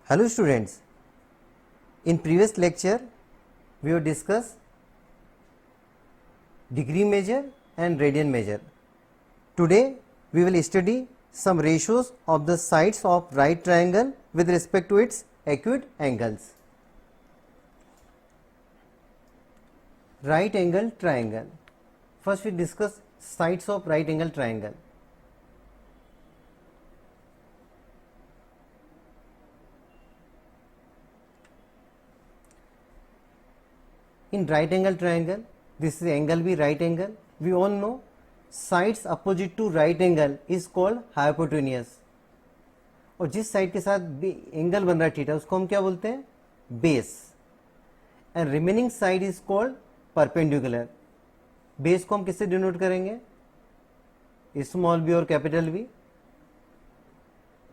Hello students, in previous lecture we have discussed degree measure and radian measure. Today we will study some ratios of the sides of right triangle with respect to its acute angles. Right angle triangle. First we discuss sides of right angle triangle. In right angle triangle, this is angle B, right angle. We all know sides opposite to right angle is called hypotenuse. और जिस side के साथ angle बन रहा है theta उसको हम क्या बोलते हैं, base. And remaining side is called perpendicular. Base को हम किससे डिनोट करेंगे, स्मॉल बी और कैपिटल बी.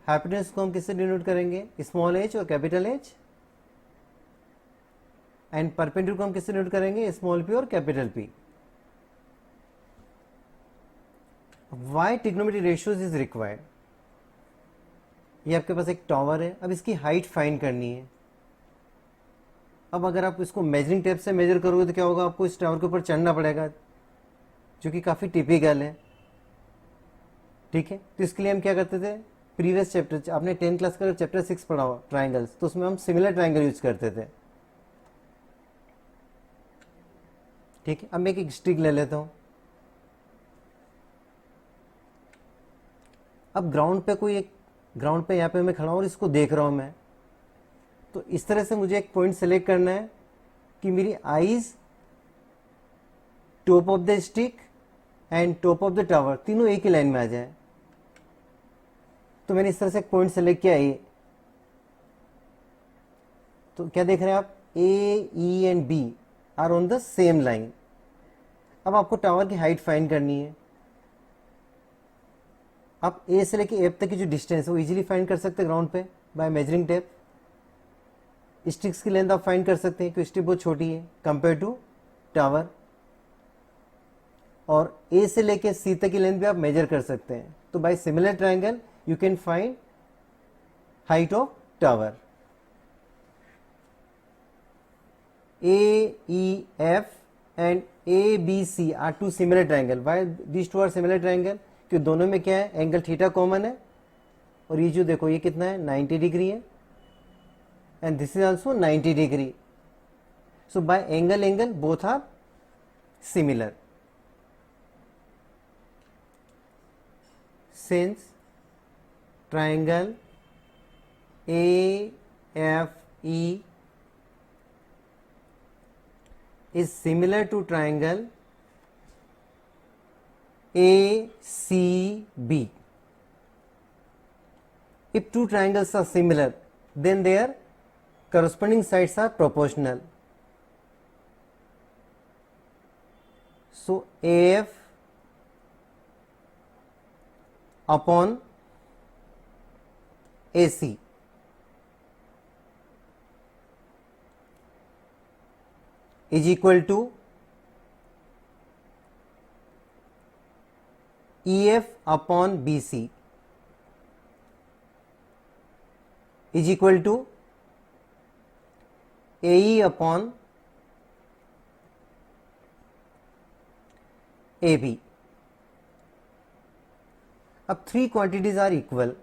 हाइपोटेन्यूज को हम किससे डिनोट करेंगे, स्मॉल एच और कैपिटल एच. एंड परपेंडिकुलर को हम किससे डिनोट करेंगे, स्मॉल पी और capital P. Why trigonometry ratios is required. ये आपके पास एक टावर है, अब इसकी हाइट फाइंड करनी है. अब अगर आप इसको मेजरिंग टेप से मेजर करोगे तो क्या होगा, आपको इस टावर के ऊपर चढ़ना पड़ेगा, जो कि काफी टिपिकल है. ठीक है, तो इसके लिए हम क्या करते थे, प्रीवियस चैप्टर आपने 10th क्लास का चैप्टर 6 पढ़ा हुआ ट्राइंगल्स, तो उसमें हम सिमिलर ट्राइंगल यूज करते थे. ठीक है, अब मैं एक स्टिक ले लेता हूं. अब ग्राउंड पे यहाँ पे मैं खड़ा हूं और इसको देख रहा हूं मैं, तो इस तरह से मुझे एक पॉइंट सेलेक्ट करना है कि मेरी eyes top of the stick and top of the tower तीनों एक ही लाइन में आ जाए. तो मैंने इस तरह से एक पॉइंट सेलेक्ट किया ए. तो क्या देख रहे हैं आप, A, E and B are on the same line. अब आपको टावर की हाइट फाइंड करनी है. आप ए से लेके एफ तक की जो डिस्टेंस है वो इजीली फाइंड कर सकते हैं ग्राउंड पे बाय मेजरिंग टेप. स्टिक्स की लेंथ आप फाइंड कर सकते हैं क्योंकि स्टिक बहुत छोटी है कंपेयर टू टावर. और ए से लेके सी तक की लेंथ भी आप मेजर कर सकते हैं. तो by similar triangle you can find height of tower. AEF and ABC are two similar triangle. Why these two are similar triangle? क्योंकि दोनों में क्या है, एंगल थीटा कॉमन है. और ये जो देखो ये कितना है, 90 डिग्री है. And this is also 90 degree. So by angle both are similar. Since triangle AFE is similar to triangle ACB. If two triangles are similar, then their corresponding sides are proportional. So AF upon AC is equal to EF upon BC is equal to AE upon AB. अब three quantities are equal.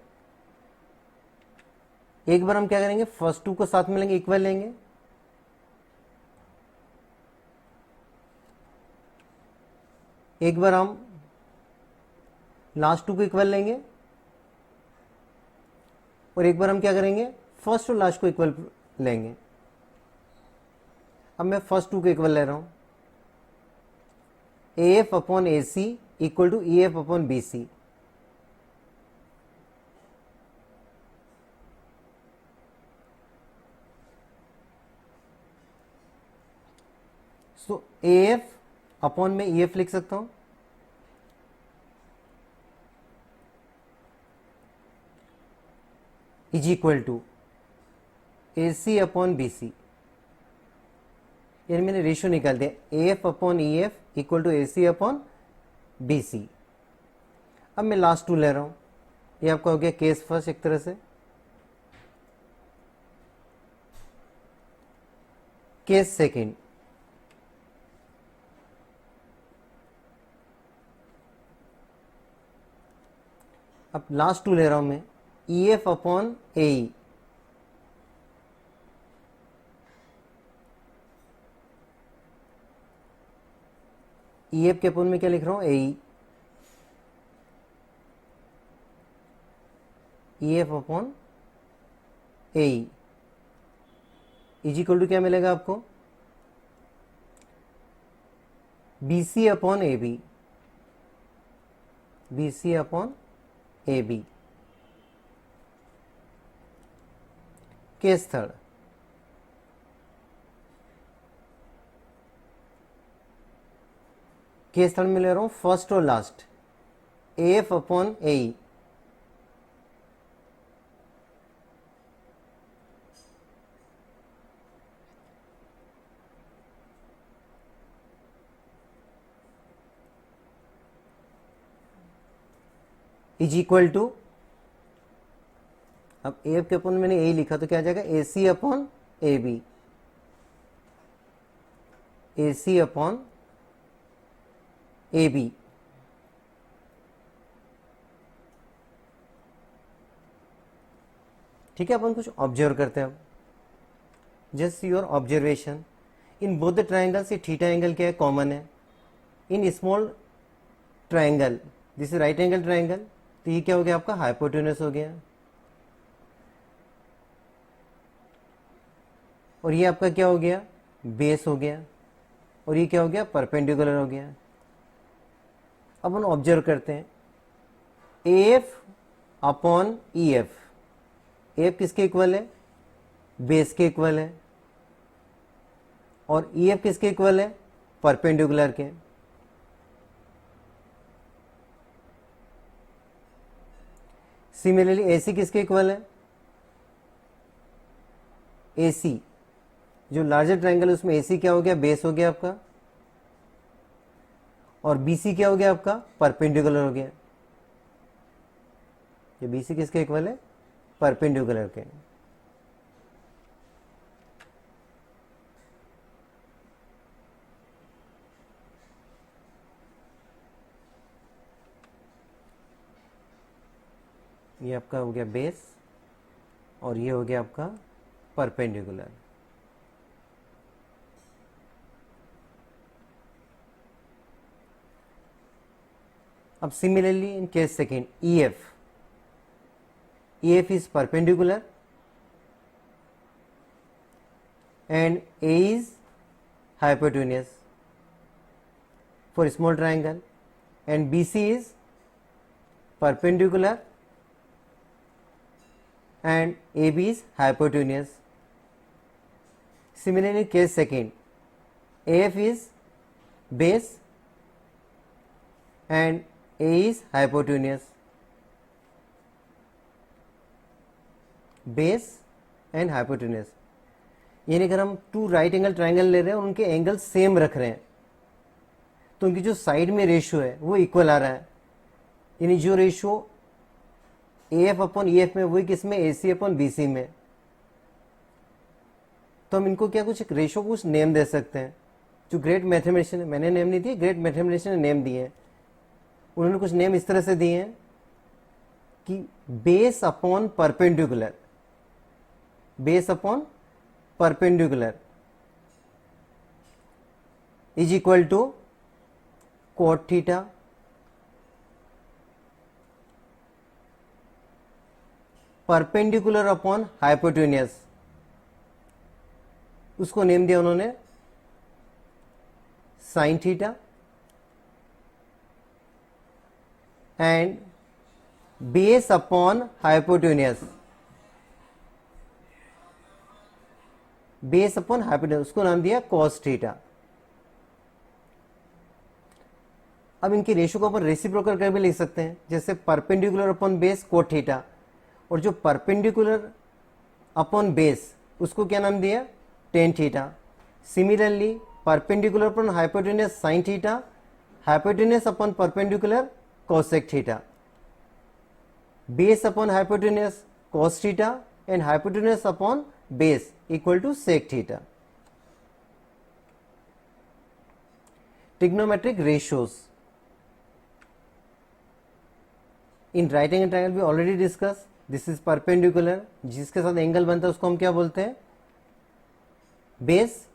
एक बार हम क्या करेंगे, first to को साथ में लेंगे, equal लेंगे. एक बार हम लास्ट टू को इक्वल लेंगे. और एक बार हम क्या करेंगे, फर्स्ट और लास्ट को इक्वल लेंगे. अब मैं फर्स्ट टू को इक्वल ले रहा हूं. AF upon AC equal to EF upon BC. So AF upon में EF लिख सकता हूं. Is equal to AC upon BC. यानी मैंने रेशियो निकाल दिया, AF upon EF equal to AC upon BC. अब मैं लास्ट टू ले रहा हूं. ये आपका हो गया केस फर्स्ट एक तरह से. केस सेकेंड, अब लास्ट टू ले रहा हूं मैं, E F upon A E. E F के अपोन में क्या लिख रहा हूं, A E F upon A is equal to क्या मिलेगा आपको, B C upon A B, B C upon A B. Case third, case third में ले रहा हूं फर्स्ट और last, A F upon A E. Is equal to, अब A F के अपॉन मैंने ए लिखा तो क्या आ जाएगा, A C upon A B, A C upon A B. ठीक है, अपन कुछ ऑब्जर्व करते हैं अब। Just your observation, in both the triangles ये थीटा एंगल क्या है, कॉमन है। In small triangle, this is right angle triangle, तो ये क्या हो गया आपका, हाइपोटेन्यूस हो गया। और ये आपका क्या हो गया, बेस हो गया। और ये क्या हो गया, परपेंडिकुलर हो गया। अब हम ऑब्जर्व करते हैं, ए F upon E F, F किसके इक्वल है, बेस के इक्वल है। और ई एफ किसके इक्वल है, परपेंडिकुलर के। सिमिलरली एसी किसके इक्वल है, एसी जो लार्जर ट्राइंगल है उसमें एसी क्या हो गया, बेस हो गया आपका। और बीसी क्या हो गया आपका, परपेंडिकुलर हो गया। ये बीसी किसके इक्वल है, परपेंडिकुलर के। ये आपका हो गया बेस और ये हो गया आपका परपेंडिकुलर। अब similarly in case second, EF is perpendicular and A is hypotenuse for small triangle, and BC is perpendicular and AB is hypotenuse. Similarly, case second, AF is base and A is hypotenuse. Base and hypotenuse, यानी अगर हम to right angle triangle ले रहे हैं और उनके angle same रख रहे हैं तो उनकी जो साइड में रेशियो है वो इक्वल आ रहा है। यानी जो ratio A F upon E F में वही किस में, ए सी अपॉन बी सी में। तो हम इनको क्या कुछ रेशियो कुछ नेम दे सकते हैं। जो ग्रेट मैथमेटिशियन, मैंने नेम नहीं दिए, ग्रेट मैथमेटिशियन ने नेम दिए हैं। उन्होंने कुछ नेम इस तरह से दिए हैं कि base upon perpendicular, base upon perpendicular is equal to cot theta perpendicular upon hypotenuse, उसको नेम दिया उन्होंने sine theta, and base upon hypotenuse, base upon hypotenuse, उसको नाम दिया कॉस थीटा। अब इनकी रेशियो को अपन रेसिप्रोकल कर भी लिख सकते हैं, जैसे perpendicular upon base cot theta, और जो परपेंडिकुलर अपॉन बेस उसको क्या नाम दिया, tan theta. Similarly perpendicular upon hypotenuse sine theta, hypotenuse upon perpendicular cosec theta, base upon hypotenuse cos theta and hypotenuse upon base equal to sec theta. Trigonometric ratios in right angle triangle भी already discuss. This is perpendicular, जिसके साथ angle बनता है उसको हम क्या बोलते हैं, बेस.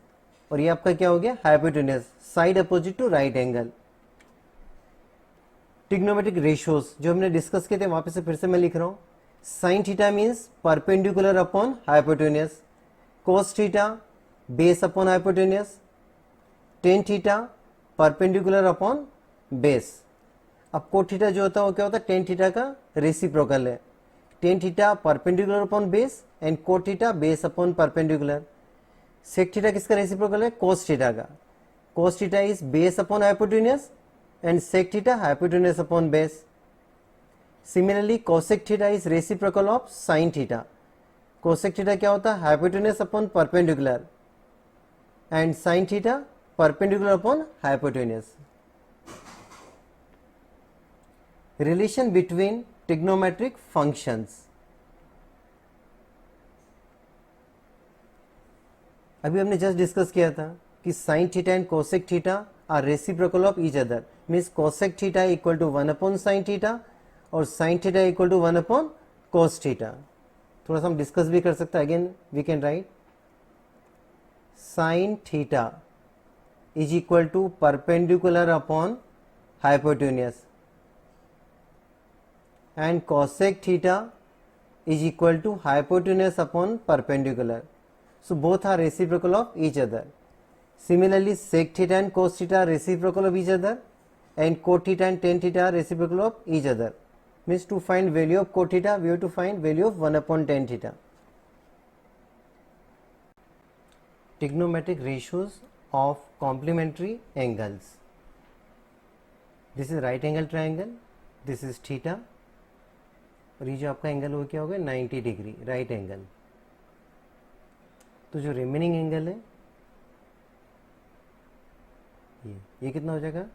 और ये आपका क्या हो गया, hypotenuse, side opposite to right angle. Trigonometric ratios जो हमने डिस्कस किए थे वापस से फिर से मैं लिख रहा हूं. Sine theta means perpendicular upon hypotenuse, cos theta base upon hypotenuse, tan theta perpendicular upon base. अब कोट थीटा जो होता है वो क्या होता है, टेन थीटा का रेसिप्रोकल है. Tan theta perpendicular upon base and cot theta base upon perpendicular. Sec theta किसका रेसिप्रोकल है, कोस थीटा का. Cos theta is base upon hypotenuse and sec theta hypotenuse upon base. Similarly, cosec theta is reciprocal of sin theta. Cosec theta क्या होता है, hypotenuse upon perpendicular and sin theta perpendicular upon hypotenuse. Relation between trigonometric functions. अभी हमने just discuss किया था कि sin theta and cosec theta are reciprocal of each other. Means cosec theta equal to 1 upon sin theta और sin theta equal to 1 upon cos theta. थोड़ा सा हम discuss भी कर सकते हैं. Again we can write sin theta is equal to perpendicular upon hypotenuse and cosec theta is equal to hypotenuse upon perpendicular. So both are reciprocal of each other. Similarly, sec theta and cos theta are reciprocal of each other and cot theta and tan theta are reciprocal of each other. Means to find value of cot theta, we have to find value of 1 upon tan theta. Trigonometric ratios of complementary angles. This is right angle triangle, this is theta और ये जो आपका angle वो क्या होगा 90 degree right angle. तो जो remaining angle है ये कितना हो जाएगा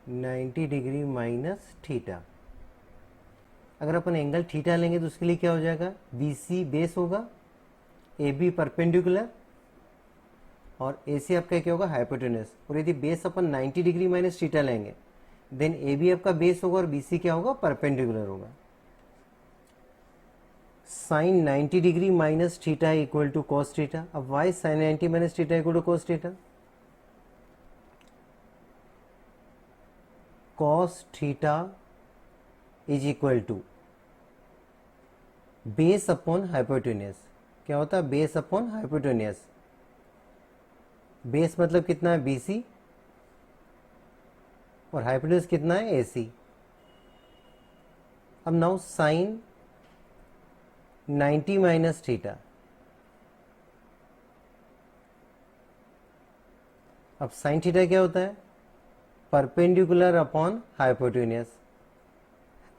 90 डिग्री माइनस थीटा. अगर अपन एंगल थीटा लेंगे तो उसके लिए क्या हो जाएगा, BC बेस होगा, AB परपेंडिकुलर और AC आपका क्या होगा हाइपोटेन्यूज. और यदि बेस अपन 90 डिग्री माइनस थीटा लेंगे देन AB आपका बेस होगा और BC क्या होगा परपेंडिकुलर होगा. Sine 90 degree minus theta equal to cos theta. अब why sine 90 minus theta equal to cos theta, cos theta is equal to base upon hypotenuse. क्या होता है बेस अपॉन हाइपोटेन्यूज. बेस मतलब कितना है BC और हाइपोटेन्यूज कितना है AC. अब नाउ साइन 90 माइनस थीटा. अब साइन थीटा क्या होता है परपेंडिकुलर अपॉन हाइपोटेन्यूज.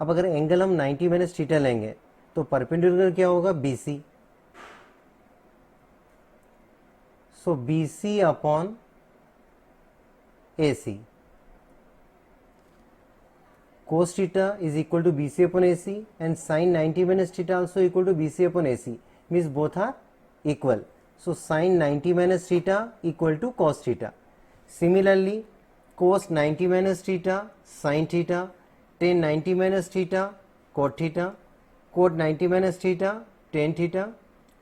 अब अगर एंगल हम 90 माइनस थीटा लेंगे तो परपेंडिकुलर क्या होगा BC. So BC upon AC. cos theta is equal to BC upon AC and sin 90 minus theta also equal to BC upon AC. Means both are equal. So sin 90 minus theta equal to cos theta. Similarly, cos 90 minus theta sin theta, tan 90 minus theta cot theta, cot 90 minus theta tan theta,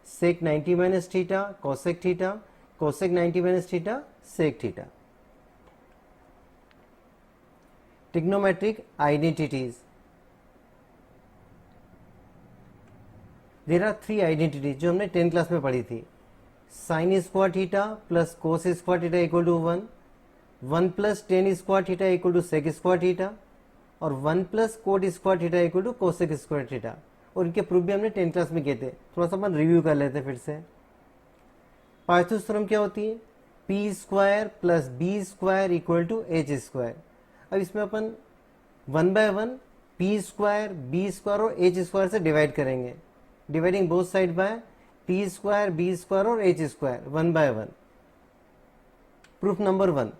sec 90 minus theta cosec theta, cosec 90 minus theta sec theta. Trigonometric identities. There are three identities जो हमने 10th class में पढ़ी थी. Sine square theta plus cos square theta equal to 1, 1 plus tan square theta equal to sec square theta और 1 plus cot square theta equal to cosec square theta. और इनके proof भी हमने 10th क्लास में किए थे. थोड़ा सा अपन रिव्यू कर लेते फिर से. पाइथागोरस थ्योरम क्या होती है, P square plus B square equal to H square. अब इसमें अपन 1 by 1 P square B square और एच स्क्वायर से डिवाइड करेंगे. Dividing both side by P square B square और H square 1 by 1. Proof number 1,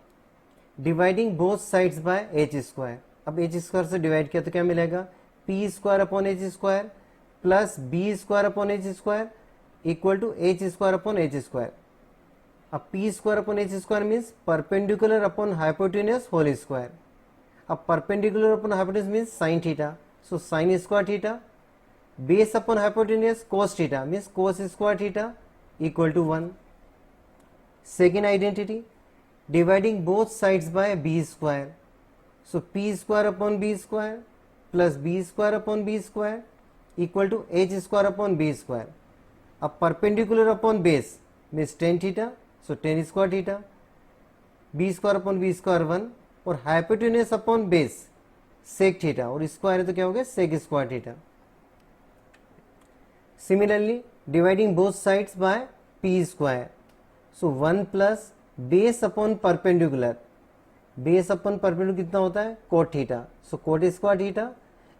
dividing both sides by H square. अब H square से divide किया तो क्या मिलेगा, P square upon H square plus B square upon H square equal to H square upon H square. अब P square upon H square means perpendicular upon hypotenuse whole square. अब perpendicular upon hypotenuse means sine theta, so sine square theta. Base upon hypotenuse cos theta means cos square theta equal to 1. Second identity, dividing both sides by B square, so P square upon B square plus B square upon B square equal to H square upon B square. अब perpendicular upon base means tan theta, so tan square theta. B square upon B square 1 और hypotenuse upon base sec theta और square है तो क्या हो गया sec square theta. Similarly dividing both sides by P square, so 1 plus base upon perpendicular, base upon perpendicular कितना होता है cot theta, so cot square theta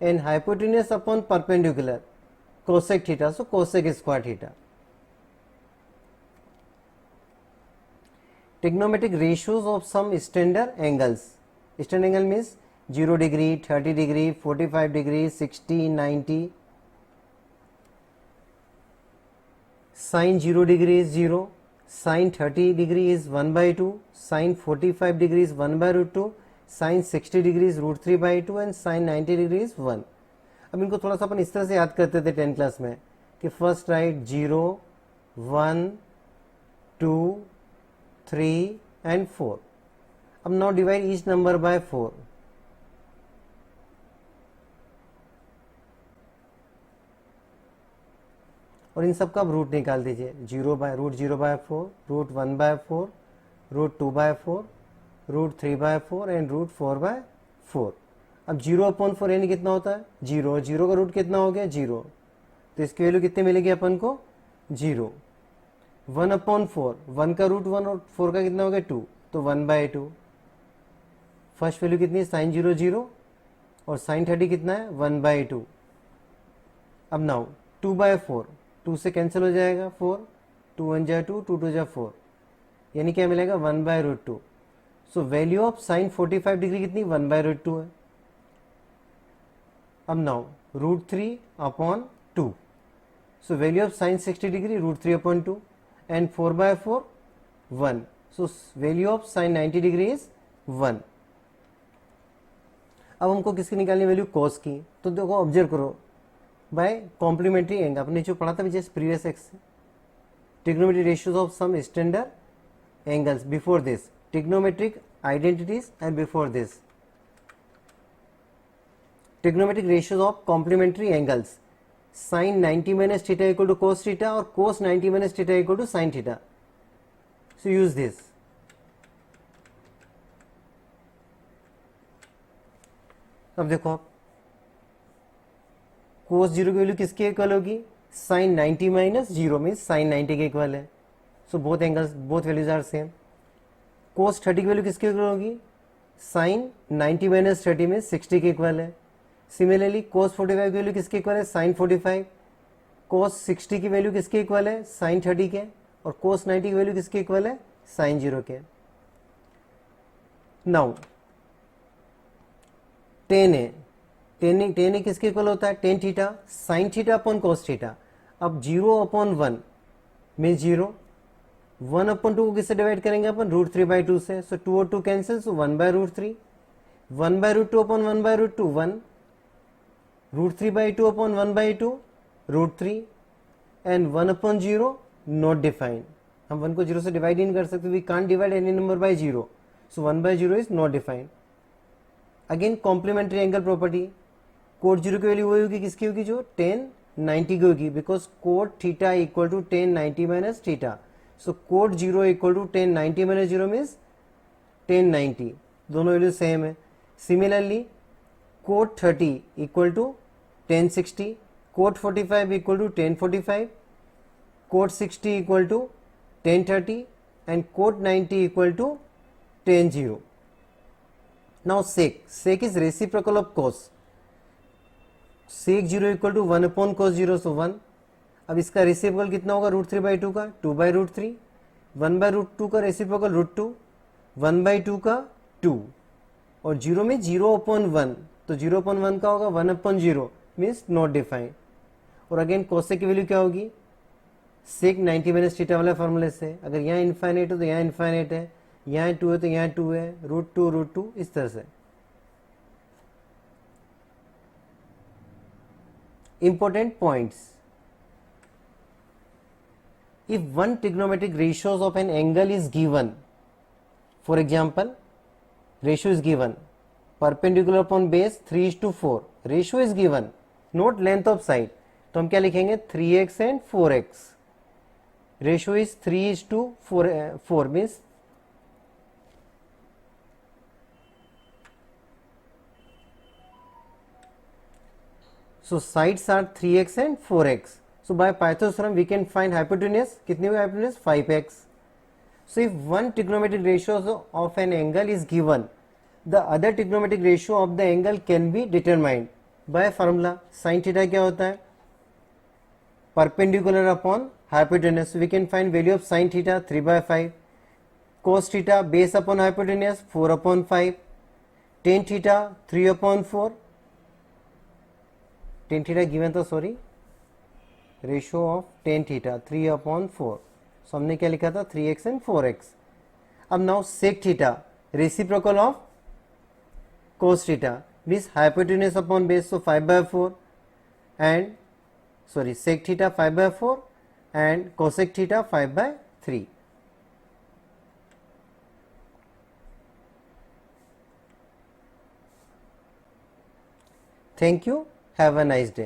and hypotenuse upon perpendicular cosec theta, so cosec square theta. Trigonometric ratios of some standard angles. Standard angle means 0 degree, 30 degree, 45 degree, 60, 90. Sin 0 degree is 0, sin 30 degree is 1 by 2, sin 45 degree is 1 by root 2, sin 60 degree is root 3 by 2 and sin 90 degree is 1. अब इनको थोड़ा सा अपन इस तरह से याद करते थे 10th क्लास में कि फर्स्ट राइट 0, 1, 2, 3 and 4. अब now divide each number by 4. और इन सब का आप रूट निकाल दीजिए. 0 by root 0 by 4, root 1 by 4, root 2 by 4, root 3 by 4 and root 4 by 4. अब 0 अपॉन 4 यानी कितना होता है 0. 0 का रूट कितना हो गया 0, तो इसकी वैल्यू कितनी मिलेगी अपन को 0. 1 अपॉन 4, 1 का रूट 1 और 4 का कितना हो गया 2, तो 1 बाय 2. फर्स्ट वैल्यू कितनी है साइन 0 0 और साइन 30 कितना है 1 बाय 2. अब नाउ 2 बाय 4, 2 से कैंसिल हो जाएगा 4, 2 1 जा 2, 2 2 जा 4, यानी क्या मिलेगा 1 by root 2. So value of sine 45 degree कितनी 1 बाय रूट 2 है. अब now root 3 upon 2, so value of sine 60 degree root 3 upon 2 and 4 by 4 1, so value of sin 90 degree is 1. अब हमको किसकी निकालनी वैल्यू cos की, तो देखो ऑब्जर्व करो बाय कॉम्प्लीमेंट्री एंगल, आपने जो पढ़ा था जस्ट प्रीवियस एक्स से. Trigonometric ratios of some standard angles before this, trigonometric identities and before this. Trigonometric ratios of complementary angles, sin 90 minus theta equal to cos theta or cos 90 minus theta equal to sin theta. So use this. अब देखो आप cos 0 की value किसके equal होगी sin 90 minus 0 means sin 90 के equal है. So both angles both values are same. cos 30 की value किसके इक्वल होगी sin 90 minus 30 मीन्स 60 के इक्वल है. सिमिलरली cos 45 की वैल्यू किसके इक्वल है sin 45. cos 60 की वैल्यू किसके इक्वल है sin 30 के, और cos 90 की वैल्यू किसके इक्वल है sin 0 के. नाउ tan ए किसके इक्वल होता है tan theta sin theta upon cos theta. अब 0 अपॉन 1 मीन 0, 1 अपॉन 2 को किससे डिवाइड करेंगे अपन रूट 3 बाई 2 से, सो 2 और 2 cancel, so 1 by root 3. 1 by root 2 upon 1 by root 2 1, root 3 by 2 upon 1 by 2 root 3 and 1 upon 0 not defined. हम 1 को 0 से divide नहीं कर सकते, we can't divide any number by 0, so 1 by 0 is not defined. Again complementary angle property, cot 0 की value वही होगी किसकी होगी जो tan 90 की होगी, because cot theta equal to tan 90 minus theta. So cot 0 equal to tan 90 minus 0 means tan 90, दोनों value same है. Similarly cot 30 equal to tan 60, cot 45 equal to tan 45, cot 60 equal to tan 30 and cot 90 equal to tan 0. Now sec is reciprocal of cos. sec 0 equal to 1 upon cos 0, so 1. अब इसका reciprocal कितना होगा root 3 by 2 का 2 by root 3, 1 by root 2 का reciprocal root 2, 1 by 2 का 2, और 0 में 0 upon 1, तो 0 अपॉन 1 का होगा 1 अपॉन 0 मीन्स नॉट डिफाइंड. और अगेन cosec की वैल्यू क्या होगी सेक 90 माइनस थीटा वाले फॉर्मूले से, अगर यहाँ इन्फाइनेट है तो यहाँ इन्फाइनेट है, यहाँ 2 है तो यहाँ 2 है, √2 इस तरह से. Important points. If one trigonometric ratios of an angle is given, for example, ratio is given, perpendicular upon base 3:4, ratio is given, note length of side, तो हम क्या लिखेंगे 3x and 4x. Ratio is 3:4 means so sides are 3x and 4x. So by Pythagoras theorem we can find hypotenuse. कितनी हुई hypotenuse 5x. So if one trigonometric ratio of an angle is given, the other trigonometric ratio of the angle can be determined by formula. Sin theta क्या होता है? Perpendicular upon hypotenuse. So we can find value of sin theta 3/5. Cos theta base upon hypotenuse 4/5. Tan theta 3/4. Tan theta given था, sorry, ratio of tan theta 3/4. सो हमने क्या लिखा था 3x and 4x. अब now sec theta reciprocal of cos theta means hypotenuse upon base, so 5/4 and sorry sec theta 5/4 and cosec theta 5/3. Thank you. Have a nice day.